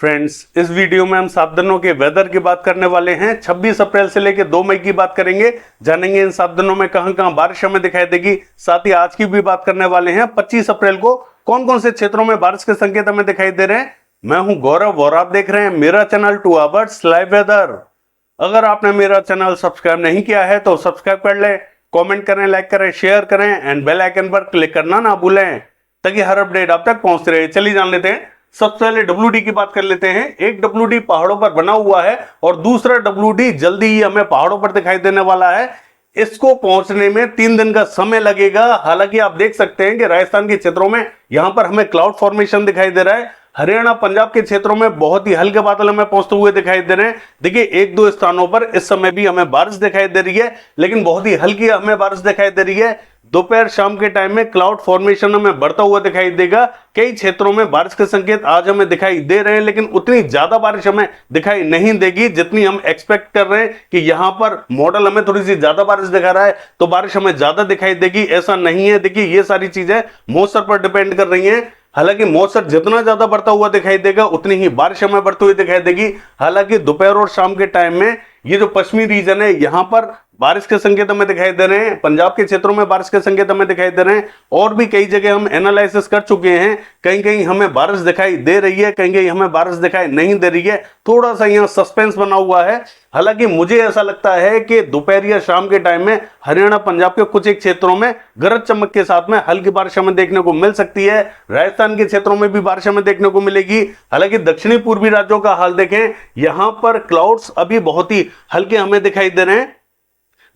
Friends, इस video में हम 7 दिनों के वेदर की बात करने वाले हैं। 26 अप्रैल से लेकर 2 मई की बात करेंगे। जानेंगे इन 7 दिनों में कहां कहां बारिश हमें दिखाई देगी। साथ ही आज की भी बात करने वाले हैं। 25 अप्रैल को कौन कौन से क्षेत्रों में बारिश के संकेत हमें दिखाई दे रहे हैं। मैं हूं गौरव और आप देख रहे हैं मेरा चैनल 2 आवर्स लाइव वेदर। अगर आपने मेरा चैनल सब्सक्राइब नहीं किया है तो सब्सक्राइब कर ले, कमेंट करें, लाइक करें, शेयर करें एंड बेल आइकन पर क्लिक करना ना भूलें ताकि हर अपडेट आप तक पहुंचते रहे। चलिए जान लेते हैं। सबसे पहले WD की बात कर लेते हैं। एक WD पहाड़ों पर बना हुआ है और दूसरा WD जल्दी ही हमें पहाड़ों पर दिखाई देने वाला है। इसको पहुंचने में 3 दिन का समय लगेगा। हालांकि आप देख सकते हैं कि राजस्थान के क्षेत्रों में यहां पर हमें क्लाउड फॉर्मेशन दिखाई दे रहा है। हरियाणा पंजाब के क्षेत्रों में बहुत ही हल्के बादल हमें पहुंचते हुए दिखाई दे रहे हैं। देखिए, एक दो स्थानों पर इस समय भी हमें बारिश दिखाई दे रही है, लेकिन बहुत ही हल्की हमें बारिश दिखाई दे रही है। दोपहर शाम के टाइम में क्लाउड फॉर्मेशन हमें बढ़ता हुआ दिखाई देगा। कई क्षेत्रों में बारिश के संकेत आज हमें दिखाई दे रहे हैं, लेकिन उतनी ज्यादा बारिश हमें दिखाई नहीं देगी जितनी हम एक्सपेक्ट कर रहे हैं कि यहां पर मॉडल हमें थोड़ी सी ज्यादा बारिश दिखा रहा है तो बारिश हमें ज्यादा दिखाई देगी। ऐसा नहीं है। देखिए, ये सारी चीजें मौसम पर डिपेंड कर रही हैं। हालांकि मौसम जितना ज्यादा बढ़ता हुआ दिखाई देगा उतनी ही बारिश हमें बढ़ती हुई दिखाई देगी। हालांकि दोपहर और शाम के टाइम में ये जो पश्चिमी रीजन है यहां पर बारिश के संकेत हमें दिखाई दे रहे हैं। पंजाब के क्षेत्रों में बारिश के संकेत हमें दिखाई दे रहे हैं और भी कई जगह हम एनालिसिस कर चुके हैं। कहीं कहीं हमें बारिश दिखाई दे रही है, कहीं कहीं हमें बारिश दिखाई नहीं दे रही है। थोड़ा सा यहाँ सस्पेंस बना हुआ है। हालांकि मुझे ऐसा लगता है कि दोपहर या शाम के टाइम में हरियाणा पंजाब के कुछ एक क्षेत्रों में गरज चमक के साथ में हल्की बारिश हमें देखने को मिल सकती है। राजस्थान के क्षेत्रों में भी बारिश हमें देखने को मिलेगी। हालांकि दक्षिणी पूर्वी राज्यों का हाल देखें, यहां पर क्लाउड्स अभी बहुत ही हल्के हमें दिखाई दे रहे हैं।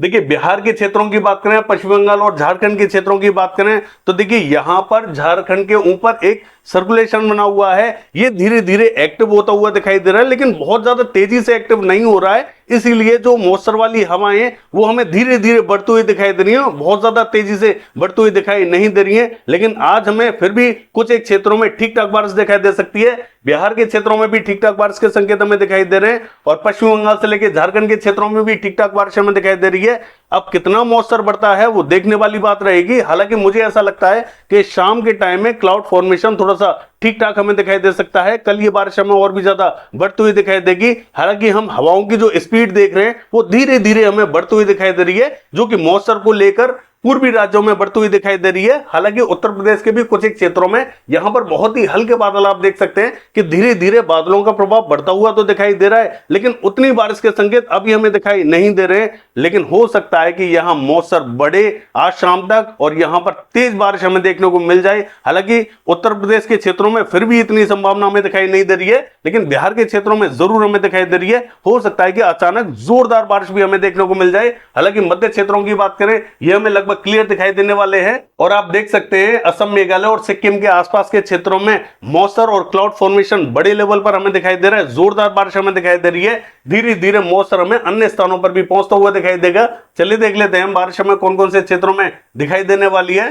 देखिए, बिहार के क्षेत्रों की बात करें, पश्चिम बंगाल और झारखंड के क्षेत्रों की बात करें तो देखिए यहां पर झारखंड के ऊपर एक सर्कुलेशन बना हुआ है। ये धीरे धीरे एक्टिव होता हुआ दिखाई दे रहा है, लेकिन बहुत ज्यादा तेजी से एक्टिव नहीं हो रहा है। इसीलिए जो मौसम वाली हवाएं वो हमें धीरे धीरे बढ़ती हुई दिखाई दे रही है, बहुत ज्यादा तेजी से बढ़ती हुई दिखाई नहीं दे रही है। लेकिन आज हमें फिर भी कुछ एक क्षेत्रों में ठीक ठाक बारिश दिखाई दे सकती है। बिहार के क्षेत्रों में भी ठीक ठाक बारिश के संकेत हमें दिखाई दे रहे हैं और पश्चिम बंगाल से लेकर झारखंड के क्षेत्रों में भी ठीक ठाक बारिश हमें दिखाई दे रही है। अब कितना मॉइस्चर बढ़ता है वो देखने वाली बात रहेगी। हालांकि मुझे ऐसा लगता है कि शाम के टाइम में क्लाउड फॉर्मेशन थोड़ा सा ठीक ठाक हमें दिखाई दे सकता है। कल ये बारिश हमें और भी ज्यादा बढ़ती हुई दिखाई देगी। हालांकि हम हवाओं की जो स्पीड देख रहे हैं वो धीरे धीरे हमें बढ़ती हुई दिखाई दे रही है, जो कि मॉइस्चर को लेकर पूर्वी राज्यों में बढ़ती हुई दिखाई दे रही है। हालांकि उत्तर प्रदेश के भी कुछ एक क्षेत्रों में यहां पर बहुत ही हल्के बादल आप देख सकते हैं कि धीरे धीरे बादलों का प्रभाव बढ़ता हुआ तो दिखाई दे रहा है, लेकिन उतनी बारिश के संकेत अभी हमें दिखाई नहीं दे रहे। लेकिन हो सकता है कि यहां मौसम बढ़े आज शाम तक और यहां पर तेज बारिश हमें देखने को मिल जाए। हालांकि उत्तर प्रदेश के क्षेत्रों में फिर भी इतनी संभावना हमें दिखाई नहीं दे रही है, लेकिन बिहार के क्षेत्रों में जरूर हमें दिखाई दे रही है। हो सकता है कि अचानक जोरदार बारिश भी हमें देखने को मिल जाए। हालांकि मध्य क्षेत्रों की बात करें, यह हमें लगभग क्लियर दिखाई देने वाले हैं और आप देख सकते हैं असम, मेघालय और सिक्किम के आसपास के क्षेत्रों में मॉइस्चर और क्लाउड फॉर्मेशन बड़े लेवल पर हमें दिखाई दे रहा है। जोरदार बारिश हमें दिखाई दे रही है। धीरे धीरे मॉइस्चर हमें अन्य स्थानों पर भी पहुंचता हुआ दिखाई देगा। चलिए देख लेते हैं बारिश हमें कौन कौन से क्षेत्रों में दिखाई देने वाली है।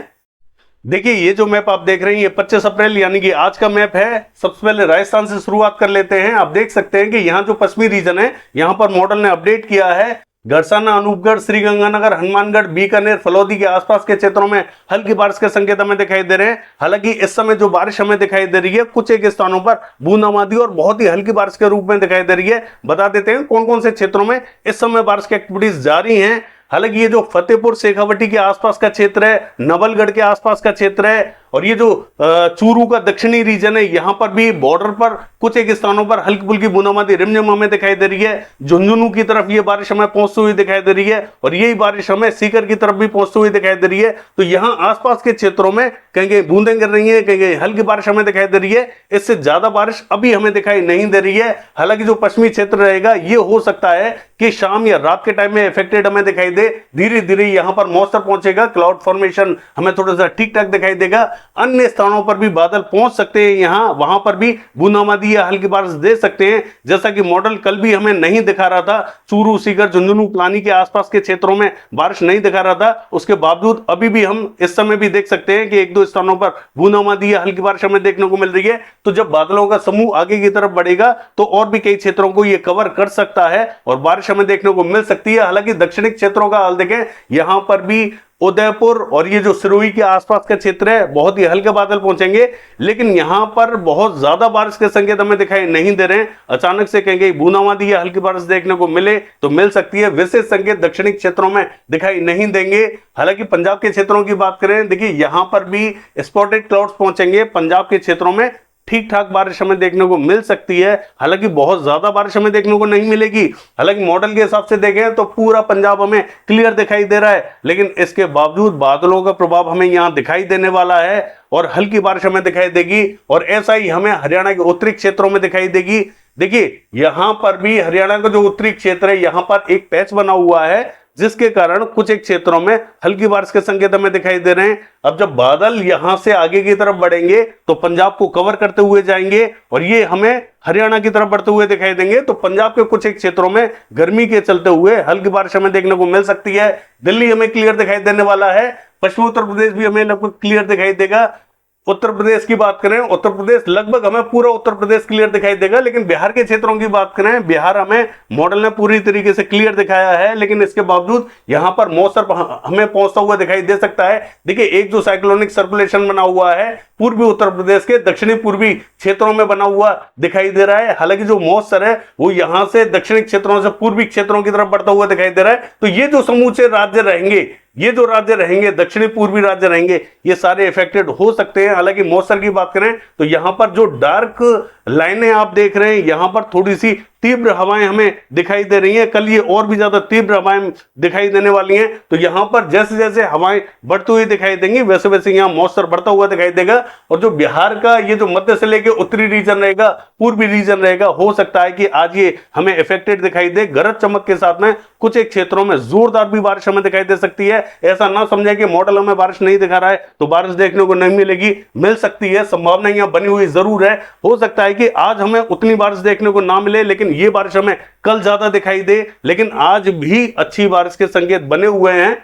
देखिए, ये जो मैप आप देख रहे हैं ये 25 अप्रैल यानी कि आज का मैप है। सबसे पहले राजस्थान से शुरुआत कर लेते हैं। आप देख सकते हैं कि यहाँ जो पश्चिमी रीजन है यहाँ पर मॉडल ने अपडेट किया है। गरसाना, अनूपगढ़, श्रीगंगानगर, हनुमानगढ़, बीकानेर, फलौदी के आसपास के क्षेत्रों में हल्की बारिश के संकेत हमें दिखाई दे रहे हैं। हालांकि इस समय जो बारिश हमें दिखाई दे रही है कुछ एक स्थानों पर बूंदाबांदी और बहुत ही हल्की बारिश के रूप में दिखाई दे रही है। बता देते हैं कौन कौन से क्षेत्रों में इस समय बारिश की एक्टिविटीज जारी हैं। हालांकि ये जो फतेहपुर, शेखावटी के आसपास का क्षेत्र है, नवलगढ़ के आसपास का क्षेत्र है और ये जो चूरू का दक्षिणी रीजन है यहां पर भी बॉर्डर पर कुछ एक स्थानों पर हल्की फुल्की बूंदाबांदी रिमझिम हमें दिखाई दे रही है। झुंझुनू की तरफ ये बारिश हमें पहुंचती हुई दिखाई दे रही है और यही बारिश हमें सीकर की तरफ भी पहुंचती हुई दिखाई दे रही है। तो यहां आसपास के क्षेत्रों में कहीं कहीं बूंदें गिर रही है, कहीं कहीं हल्की बारिश हमें दिखाई दे रही है। इससे ज्यादा बारिश अभी हमें दिखाई नहीं दे रही है। हालांकि जो पश्चिमी क्षेत्र रहेगा ये हो सकता है कि शाम या रात के टाइम में इफेक्टेड हमें दिखाई दे। धीरे धीरे यहां पर मॉइस्चर पहुंचेगा, क्लाउड फॉर्मेशन हमें थोड़ा सा ठीक ठाक दिखाई देगा। अन्य स्थानों पर भी बादल पहुंच सकते हैं, यहां वहां पर भी बूंदाबांदी या हल्की बारिश दे सकते हैं। जैसा कि मॉडल कल भी हमें नहीं दिखा रहा था, चूरू, सीकर, झुंझुनू, पिलानी के आसपास के क्षेत्रों में बारिश नहीं दिखा रहा था, उसके बावजूद अभी भी हम इस समय भी देख सकते हैं कि एक दो स्थानों पर बूंदाबांदी या हल्की बारिश हमें देखने को मिल रही है। तो जब बादलों का समूह आगे की तरफ बढ़ेगा तो और भी कई क्षेत्रों को यह कवर कर सकता है और बारिश हमें देखने को मिल सकती है। हालांकि दक्षिणी क्षेत्रों का हाल देखें, यहां पर भी उदयपुर और ये जो सिरोही के आसपास का क्षेत्र है बहुत ही हल्के बादल पहुंचेंगे, लेकिन यहां पर बहुत ज्यादा बारिश के संकेत हमें दिखाई नहीं दे रहे हैं। अचानक से कहेंगे बूंदाबांदी या हल्की बारिश देखने को मिले तो मिल सकती है, विशेष संकेत दक्षिणी क्षेत्रों में दिखाई नहीं देंगे। हालांकि पंजाब के क्षेत्रों की बात करें, देखिए यहां पर भी स्पॉटेड क्लाउड्स पहुंचेंगे, पंजाब के क्षेत्रों में ठीक ठाक बारिश हमें देखने को मिल सकती है, हालांकि बहुत ज्यादा बारिश हमें देखने को नहीं मिलेगी। हालांकि मॉडल के हिसाब से देखें तो पूरा पंजाब हमें क्लियर दिखाई दे रहा है, लेकिन इसके बावजूद बादलों का प्रभाव हमें यहां दिखाई देने वाला है और हल्की बारिश हमें दिखाई देगी। और ऐसा ही हमें हरियाणा के उत्तरी क्षेत्रों में दिखाई देगी। देखिए यहां पर भी हरियाणा का जो उत्तरी क्षेत्र है, यहां पर एक पैच बना हुआ है जिसके कारण कुछ एक क्षेत्रों में हल्की बारिश के संकेत हमें दिखाई दे रहे हैं। अब जब बादल यहां से आगे की तरफ बढ़ेंगे तो पंजाब को कवर करते हुए जाएंगे और ये हमें हरियाणा की तरफ बढ़ते हुए दिखाई देंगे, तो पंजाब के कुछ एक क्षेत्रों में गर्मी के चलते हुए हल्की बारिश हमें देखने को मिल सकती है। दिल्ली हमें क्लियर दिखाई देने वाला है, पश्चिमी उत्तर प्रदेश भी हमें लगभग क्लियर दिखाई देगा। उत्तर प्रदेश की बात करें, उत्तर प्रदेश लगभग हमें पूरा उत्तर प्रदेश क्लियर दिखाई देगा, लेकिन बिहार के क्षेत्रों की बात करें, बिहार हमें मॉडल ने पूरी तरीके से क्लियर दिखाया है, लेकिन इसके बावजूद यहां पर मौसम हमें पहुंचता हुआ दिखाई दे सकता है। देखिए एक जो साइक्लोनिक सर्कुलेशन बना हुआ है पूर्वी उत्तर प्रदेश के दक्षिणी पूर्वी क्षेत्रों में बना हुआ दिखाई दे रहा है। हालांकि जो मॉइस्चर है वो यहां से दक्षिणी क्षेत्रों से पूर्वी क्षेत्रों की तरफ बढ़ता हुआ दिखाई दे रहा है। तो ये जो समूचे राज्य रहेंगे, ये जो राज्य रहेंगे, दक्षिणी पूर्वी राज्य रहेंगे, ये सारे इफेक्टेड हो सकते हैं। हालांकि मॉइस्चर की बात करें तो यहां पर जो डार्क लाइनें आप देख रहे हैं, यहां पर थोड़ी सी तीव्र हवाएं हमें दिखाई दे रही हैं। कल ये और भी ज्यादा तीव्र हवाएं दिखाई देने वाली हैं, तो यहां पर जैसे जैसे हवाएं बढ़ती हुई दिखाई देंगी वैसे वैसे यहां मॉइस्चर बढ़ता हुआ दिखाई देगा। और जो बिहार का ये जो मध्य से लेके उत्तरी रीजन रहेगा, पूर्वी रीजन रहेगा, हो सकता है कि आज ये हमें इफेक्टेड दिखाई दे। गरज चमक के साथ में कुछ एक क्षेत्रों में जोरदार भी बारिश हमें दिखाई दे सकती है। ऐसा ना समझे कि मॉडल हमें बारिश नहीं दिखा रहा है तो बारिश देखने को नहीं मिलेगी, मिल सकती है, संभावना यहां बनी हुई जरूर है। हो सकता है कि आज हमें उतनी बारिश देखने को ना मिले, लेकिन ये बारिश हमें कल ज्यादा दिखाई दे। लेकिन आज भी अच्छी बारिश के संकेत बने हुए हैं।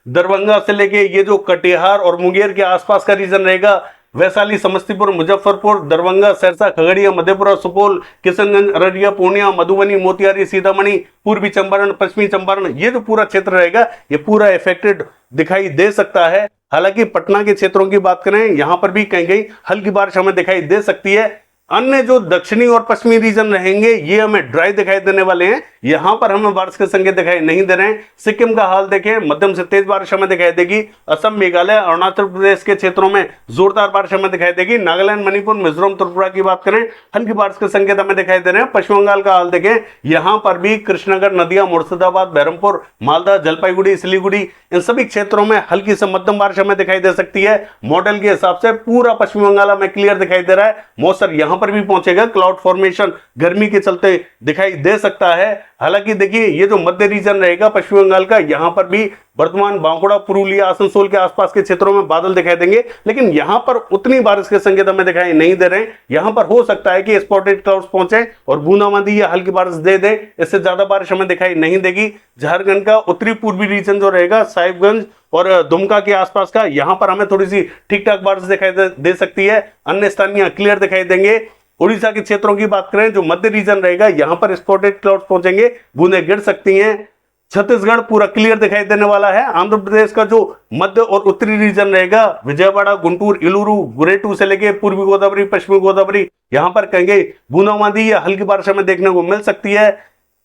दरभंगा से लेके ये जो कटिहार और मुंगेर के आसपास का रीजन रहेगा, वैशाली, समस्तीपुर, मुजफ्फरपुर, दरभंगा, सरसा, खगड़िया, मधेपुरा, सुपौल, किशनगंज, अररिया, पूर्णिया, मधुबनी, मोतिहारी, सीतामढ़ी, पूर्वी चंपारण, पश्चिमी चंपारण, ये जो पूरा क्षेत्र रहेगा ये पूरा इफेक्टेड दिखाई दे सकता है। हालांकि पटना के क्षेत्रों की बात करें, यहां पर भी कहीं कहीं हल्की बारिश हमें दिखाई दे सकती है। अन्य जो दक्षिणी और पश्चिमी रीजन रहेंगे ये हमें ड्राई दिखाई देने वाले हैं, यहां पर हमें बारिश के संकेत दिखाई नहीं दे रहे हैं। सिक्किम का हाल देखें, मध्यम से तेज बारिश हमें दिखाई देगी। असम, मेघालय, अरुणाचल प्रदेश के क्षेत्रों में जोरदार बारिश हमें दिखाई देगी। नागालैंड, मणिपुर, मिजोरम, त्रिपुरा की बात करें, हल्की बारिश के संकेत हमें दिखाई दे रहे हैं। पश्चिम बंगाल का हाल देखें, यहां पर भी कृष्णनगर, नदिया, मुर्शिदाबाद, बहरमपुर, मालदा, जलपाईगुड़ी, सिलीगुड़ी, इन सभी क्षेत्रों में हल्की से मध्यम बारिश हमें दिखाई दे सकती है। मॉडल के हिसाब से पूरा पश्चिम बंगाल हमें क्लियर दिखाई दे रहा है। मौसम यहां पर भी पहुंचेगा, क्लाउड फॉर्मेशन गर्मी के चलते दिखाई दे सकता है। हालांकि देखिए ये जो मध्य रीजन रहेगा पश्चिम बंगाल का, यहां पर भी वर्तमान बांकुड़ा, पुरुलिया, आसनसोल के आसपास के क्षेत्रों में बादल दिखाई देंगे, लेकिन यहां पर उतनी बारिश के संकेत हमें दिखाई नहीं दे रहे हैं। यहां पर हो सकता है कि स्पॉटेड क्लाउड्स पहुंचे और बूंदाबांदी या हल्की बारिश दे दे, इससे ज्यादा बारिश हमें दिखाई नहीं देगी। झारखंड का उत्तरी पूर्वी रीजन जो रहेगा, साहिबगंज और दुमका के आसपास का, यहां पर हमें थोड़ी सी ठीक ठाक बारिश दिखाई दे सकती है। अन्य स्थानीय क्लियर दिखाई देंगे। उड़ीसा के क्षेत्रों की बात करें, जो मध्य रीजन रहेगा, यहां पर स्पॉटेड क्लाउड्स पहुंचेंगे, बूंदें गिर सकती हैं। छत्तीसगढ़ पूरा क्लियर दिखाई देने वाला है। आंध्र प्रदेश का जो मध्य और उत्तरी रीजन रहेगा, विजयवाड़ा, गुंटूर, इलूरू, गुरेटू से लेके पूर्वी गोदावरी, पश्चिमी गोदावरी, यहां पर कहेंगे बूंदाबांदी या हल्की बारिश हमें देखने को मिल सकती है।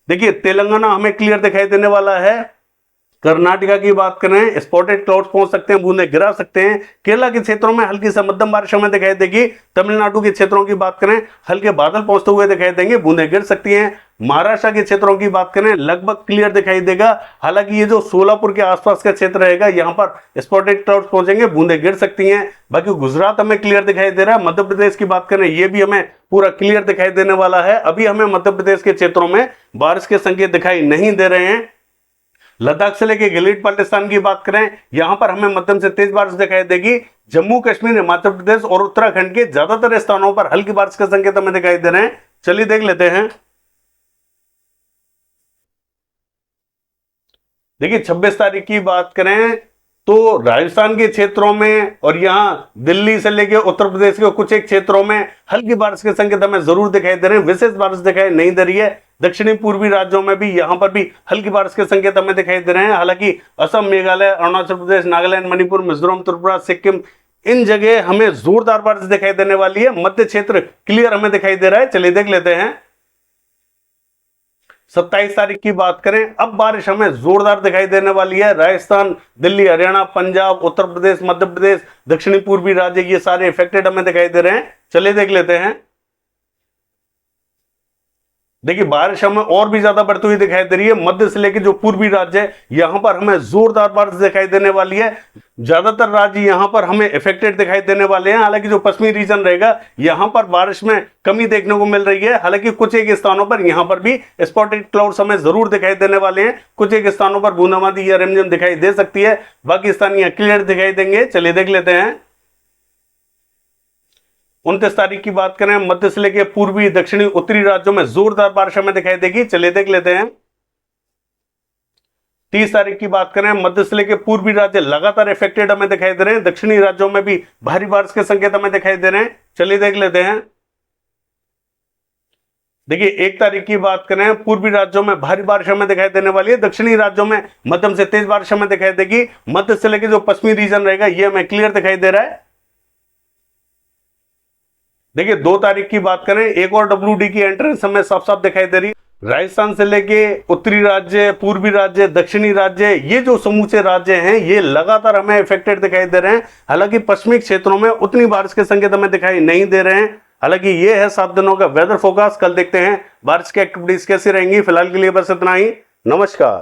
देखिए तेलंगाना हमें क्लियर दिखाई देने वाला है। कर्नाटका की बात करें, स्पॉटेड क्लाउड्स पहुंच सकते हैं, बूंदे गिरा सकते हैं। केरला के क्षेत्रों में हल्की से मध्यम बारिश हमें दिखाई देगी। तमिलनाडु के क्षेत्रों की बात करें, हल्के बादल पहुंचते हुए दिखाई देंगे, बूंदे गिर सकती हैं। महाराष्ट्र के क्षेत्रों की बात करें, लगभग क्लियर दिखाई देगा। हालांकि ये जो सोलापुर के आसपास का क्षेत्र रहेगा, यहां पर स्पॉटेड क्लाउड्स पहुंचेंगे, बूंदे गिर सकती हैं। बाकी गुजरात हमें क्लियर दिखाई दे रहा है। मध्य प्रदेश की बात करें, ये भी हमें पूरा क्लियर दिखाई देने वाला है। अभी हमें मध्य प्रदेश के क्षेत्रों में बारिश के संकेत दिखाई नहीं दे रहे हैं। लद्दाख से लेके गिलगित बाल्टिस्तान की बात करें, यहां पर हमें मध्यम से तेज बारिश दिखाई देगी। जम्मू कश्मीर, हिमाचल प्रदेश और उत्तराखंड के ज्यादातर स्थानों पर हल्की बारिश के संकेत हमें दिखाई दे रहे हैं। चलिए देख लेते हैं। देखिए 26 तारीख की बात करें तो राजस्थान के क्षेत्रों में और यहां दिल्ली से लेके उत्तर प्रदेश के कुछ एक क्षेत्रों में हल्की बारिश के संकेत हमें जरूर दिखाई दे रहे हैं। विशेष बारिश दिखाई नहीं दे रही है। दक्षिणी पूर्वी राज्यों में भी यहाँ पर भी हल्की बारिश के संकेत हमें दिखाई दे रहे हैं। हालांकि असम, मेघालय, अरुणाचल प्रदेश, नागालैंड, मणिपुर, मिजोरम, त्रिपुरा, सिक्किम, इन जगह हमें जोरदार बारिश दिखाई देने वाली है। मध्य क्षेत्र क्लियर हमें दिखाई दे रहा है। चलिए देख लेते हैं। 27 तारीख की बात करें, अब बारिश हमें जोरदार दिखाई देने वाली है। राजस्थान, दिल्ली, हरियाणा, पंजाब, उत्तर प्रदेश, मध्य प्रदेश, दक्षिणी पूर्वी राज्य, ये सारे इफेक्टेड हमें दिखाई दे रहे हैं। चलिए देख लेते हैं। देखिए बारिश हमें और भी ज्यादा बढ़ती हुई दिखाई दे रही है। मध्य से लेकर जो पूर्वी राज्य है यहां पर हमें जोरदार बारिश दिखाई देने वाली है। ज्यादातर राज्य यहां पर हमें इफेक्टेड दिखाई देने वाले हैं। हालांकि जो पश्चिमी रीजन रहेगा यहां पर बारिश में कमी देखने को मिल रही है। हालांकि कुछ एक स्थानों पर यहां पर भी स्पॉटेड क्लाउड्स हमें जरूर दिखाई देने वाले हैं। कुछ एक स्थानों पर बूंदाबांदी या रिमझिम दिखाई दे सकती है, बाकी स्थान यहां क्लियर दिखाई देंगे। चलिए देख लेते हैं। 29 तारीख की बात करें, मध्य से लेकर पूर्वी, दक्षिणी, उत्तरी राज्यों में जोरदार बारिश हमें दिखाई देगी। चलिए देख लेते हैं। 30 तारीख की बात करें, मध्य से लेकर पूर्वी राज्य लगातार इफेक्टेड हमें दिखाई दे रहे हैं। दक्षिणी राज्यों में भी भारी बारिश के संकेत हमें दिखाई दे रहे हैं। चलिए देख लेते हैं। देखिए 1 तारीख की बात करें, पूर्वी राज्यों में भारी बारिश हमें दिखाई देने वाली है। दक्षिणी राज्यों में मध्यम से तेज बारिश हमें दिखाई देगी। मध्य से लेकर जो पश्चिमी रीजन रहेगा यह हमें क्लियर दिखाई दे रहा है। देखिए 2 तारीख की बात करें, एक और WD की एंट्रेंस हमें साफ साफ दिखाई दे रही है। राजस्थान से लेके उत्तरी राज्य, पूर्वी राज्य, दक्षिणी राज्य, ये जो समूचे राज्य हैं ये लगातार हमें इफेक्टेड दिखाई दे रहे हैं। हालांकि पश्चिमी क्षेत्रों में उतनी बारिश के संकेत हमें दिखाई नहीं दे रहे हैं। हालांकि ये है 7 दिनों का वेदर फोरकास्ट। कल देखते हैं बारिश की एक्टिविटीज कैसी रहेंगी। फिलहाल के लिए बस इतना ही। नमस्कार।